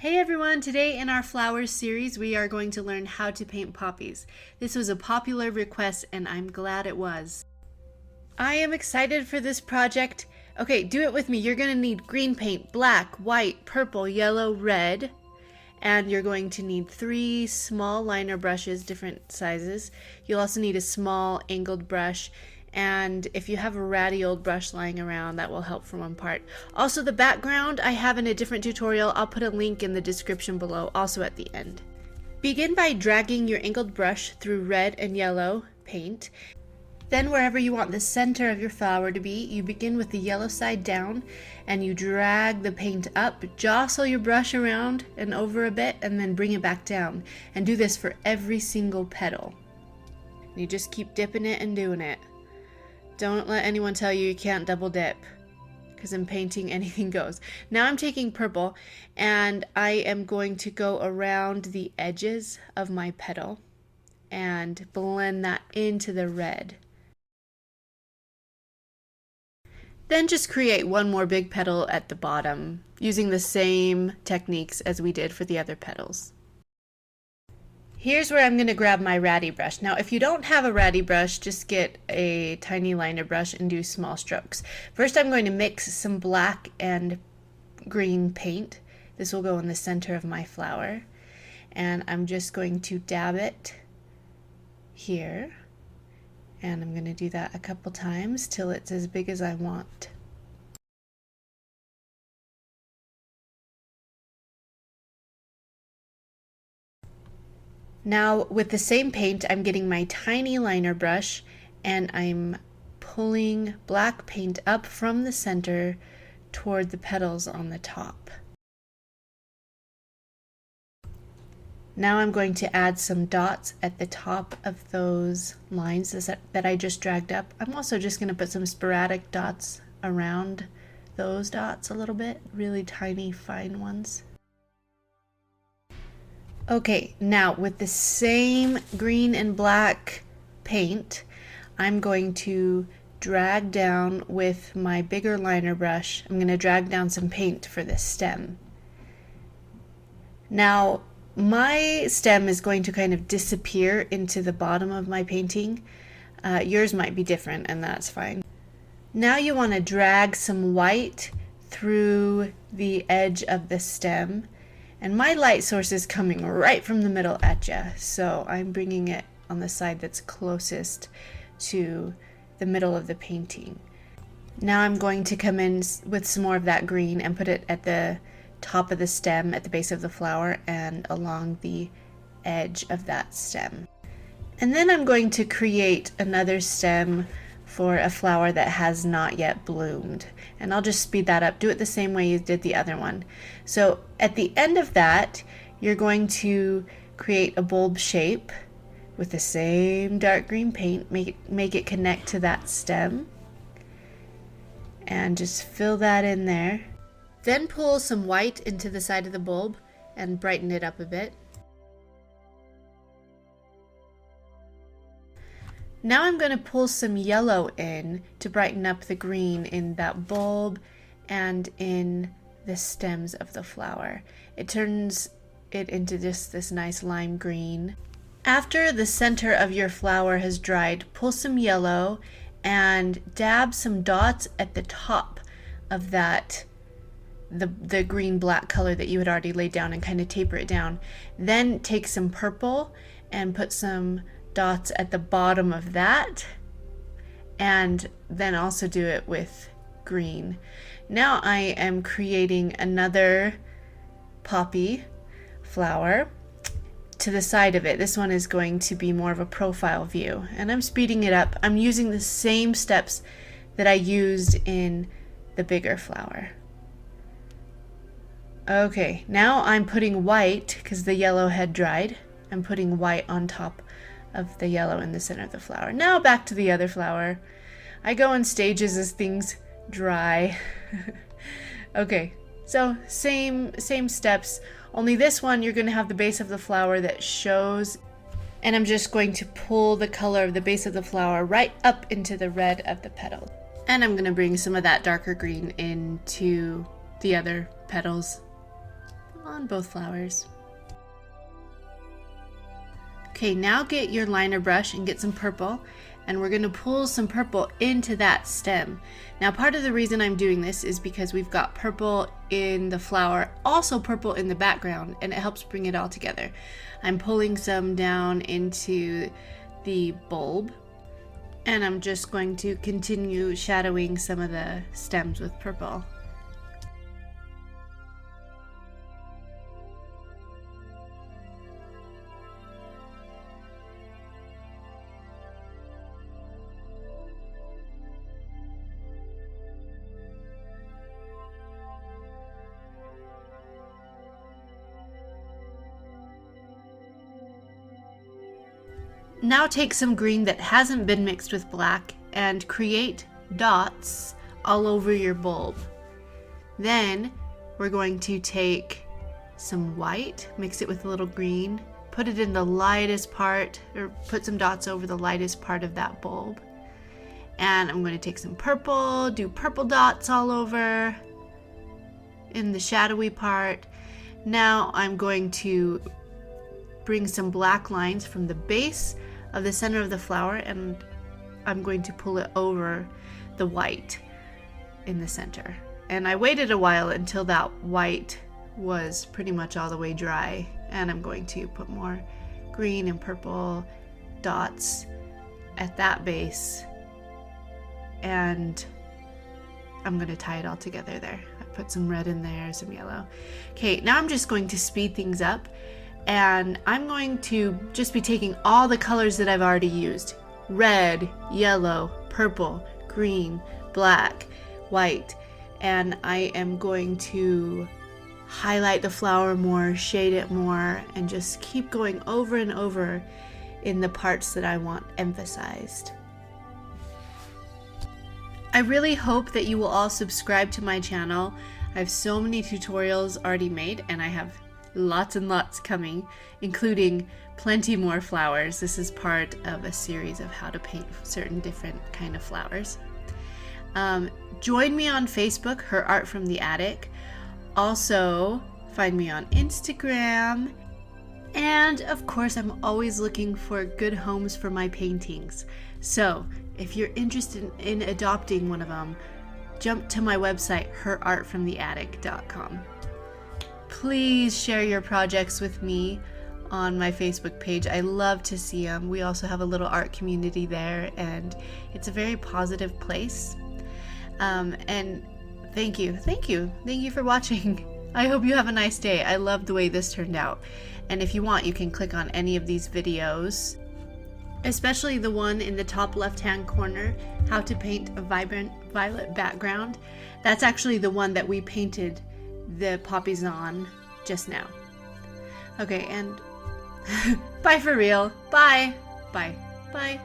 Hey everyone, today in our flowers series we are going to learn how to paint poppies. This was a popular request and I'm glad it was. I am excited for this project. Okay, do it with me. You're going to need green paint, black, white, purple, yellow, red, and you're going to need 3 small liner brushes, different sizes. You'll also need a small angled brush, and if you have a ratty old brush lying around, that will help for one part. Also, the background I have in a different tutorial. I'll put a link in the description below, also at the end. Begin by dragging your angled brush through red and yellow paint. Then wherever you want the center of your flower to be, you begin with the yellow side down and you drag the paint up, jostle your brush around and over a bit, and then bring it back down. And do this for every single petal. You just keep dipping it and doing it. Don't let anyone tell you can't double dip, because in painting anything goes. Now I'm taking purple and I am going to go around the edges of my petal and blend that into the red. Then just create one more big petal at the bottom using the same techniques as we did for the other petals. Here's where I'm going to grab my ratty brush. Now if you don't have a ratty brush, just get a tiny liner brush and do small strokes. First I'm going to mix some black and green paint. This will go in the center of my flower. And I'm just going to dab it here. And I'm going to do that a couple times till it's as big as I want. Now with the same paint, I'm getting my tiny liner brush and I'm pulling black paint up from the center toward the petals on the top. Now I'm going to add some dots at the top of those lines that I just dragged up. I'm also just going to put some sporadic dots around those dots a little bit, really tiny, fine ones. Okay, now with the same green and black paint, I'm going to drag down with my bigger liner brush. I'm going to drag down some paint for this stem. Now, my stem is going to kind of disappear into the bottom of my painting. Yours might be different, and that's fine. Now you want to drag some white through the edge of the stem. And my light source is coming right from the middle at you, so I'm bringing it on the side that's closest to the middle of the painting. Now I'm going to come in with some more of that green and put it at the top of the stem, at the base of the flower, and along the edge of that stem. And then I'm going to create another stem for a flower that has not yet bloomed. And I'll just speed that up. Do it the same way you did the other one. So at the end of that, you're going to create a bulb shape with the same dark green paint. Make it connect to that stem. And just fill that in there. Then pull some white into the side of the bulb and brighten it up a bit. Now I'm going to pull some yellow in to brighten up the green in that bulb and in the stems of the flower. It turns it into just this nice lime green. After the center of your flower has dried, pull some yellow and dab some dots at the top of that the green black color that you had already laid down and kind of taper it down. Then take some purple and put some dots at the bottom of that, and then also do it with green. Now I am creating another poppy flower to the side of it. This one is going to be more of a profile view, and I'm speeding it up. I'm using the same steps that I used in the bigger flower. Okay, now I'm putting white, because the yellow had dried. I'm putting white on top of the yellow in the center of the flower. Now back to the other flower. I go in stages as things dry. Okay, so same steps, only this one you're going to have the base of the flower that shows, and I'm just going to pull the color of the base of the flower right up into the red of the petal. And I'm going to bring some of that darker green into the other petals. on both flowers. Okay, now get your liner brush and get some purple, and we're going to pull some purple into that stem. Now, part of the reason I'm doing this is because we've got purple in the flower, also purple in the background, and it helps bring it all together. I'm pulling some down into the bulb, and I'm just going to continue shadowing some of the stems with purple. Now take some green that hasn't been mixed with black and create dots all over your bulb. Then we're going to take some white, mix it with a little green, put it in the lightest part, or put some dots over the lightest part of that bulb. And I'm going to take some purple, do purple dots all over in the shadowy part. Now I'm going to bring some black lines from the base of the center of the flower, and I'm going to pull it over the white in the center. And I waited a while until that white was pretty much all the way dry, and I'm going to put more green and purple dots at that base, and I'm going to tie it all together there. I put some red in there, some yellow. Okay, now I'm just going to speed things up, and I'm going to just be taking all the colors that I've already used: red, yellow, purple, green, black, white, and I am going to highlight the flower more, shade it more, and just keep going over and over in the parts that I want emphasized. I really hope that you will all subscribe to my channel. I have so many tutorials already made, and I have lots and lots coming, including plenty more flowers. This is part of a series of how to paint certain different kind of flowers. Join me on Facebook, Her Art from the Attic. Also, find me on Instagram. And of course, I'm always looking for good homes for my paintings. So if you're interested in adopting one of them, jump to my website, herartfromtheattic.com. Please share your projects with me on my Facebook page. I love to see them. We also have a little art community there, and it's a very positive place. And thank you for watching. I hope you have a nice day. I love the way this turned out. And if you want, you can click on any of these videos, especially the one in the top left-hand corner, how to paint a vibrant violet background. That's actually the one that we painted the poppies on just now. Okay, and bye for real. Bye. Bye.